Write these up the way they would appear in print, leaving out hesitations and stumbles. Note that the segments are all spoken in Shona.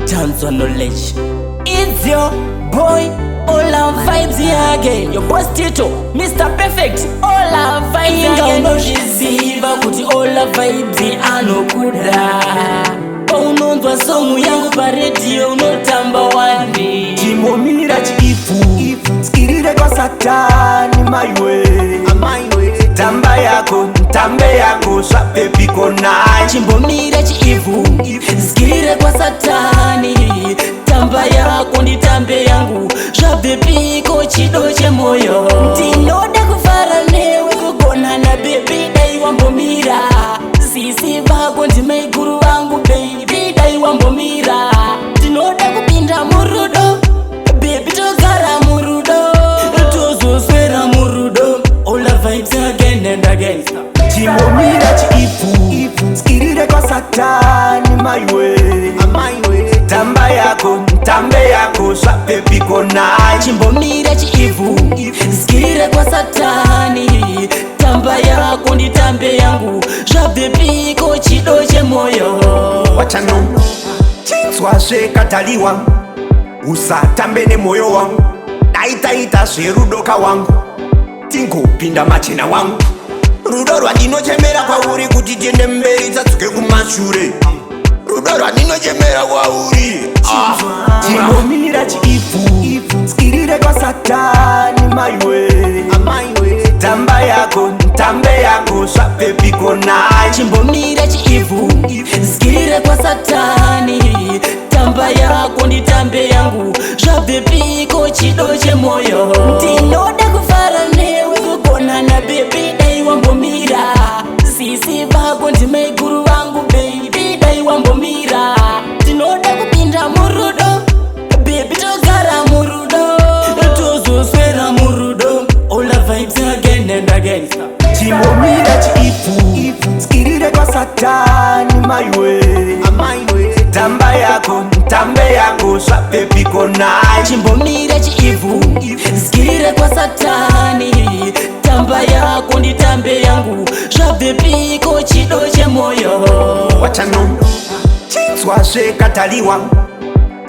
Tons of knowledge. It's your boy, all our vibes again. Your boss Tito, Mr. Perfect, all our vibes again. Inga kuti all our vibes anokuda. Paunonzwa songu yangu pa radio unotamba wani. Chimomira chiifu, skirire kwa satani maiwe. Tamba yako, tambe yako, swape piko nai. Chimbomira chiifu, skirire kwa satani. Tamba yako nditambe yangu, swape piko chido che moyo. Ndinoda kufara newe kugona na baby dai wambomira. Sisi vako ndimaiguru wangu baby dai wambomira. Ndinoda kupinda murudo, baby togara murudo. Tozoswera murudo, all the vibes again and again. Chimomira chiifu, skirire kwa satani maiwe. Tamba yako, tambe yako, swape piko nai. Chimbomira chiifu, skirire kwa satani. Tamba yako nditambe yangu, swape piko chido che moyo. Wachano, chinswa shekataliwa, usatambe ne moyo wangu. Taita sherudoka wangu, tingo pinda machina wangu. Rudo rwandinochemera kwauri kuti tiende mberi tatsuke kumashure. Rudo rwandinochemera kwauri. Chimomira chiifu, skirire kwa satani maiwe. Tamba yako, tambe yako, swape piko nai. Chimbomira chiifu, skirire kwa satani. Tamba yako nditambe yangu, swape piko chido che moyo. Ndinoda kufara newe kugona na baby dai wambomira. Sisi vako ndimaiguru wangu baby dai wambomira. Ndinoda kupinda murudo, baby togara murudo. Tozoswera murudo, all the vibes again and again. Chimomira chiifu, skirire kwa satani maiwe. Tamba yako, tambe yako, swape piko nai. Chimbomira chiifu, skirire kwa satani. Tamba yako nditambe yangu, swape piko chido che moyo. Wachano, chinswa shekataliwa,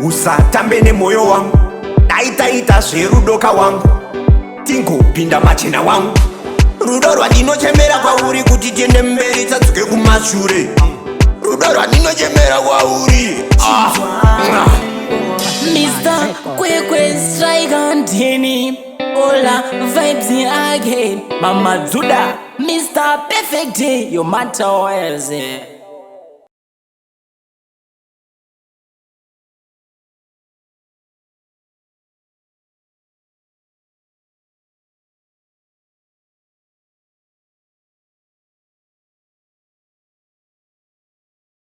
usatambe ne moyo wangu. Taita sherudoka wangu, tingo pinda machina wangu. Rudo rwandinochemera kwauri kuti tiende mberi tatsuke kumashure. Rudo rwandinochemera kwauri. Mr. Quick strike and Tini, all the vibes again. Mama Zuda, Mr. Perfect, your matter was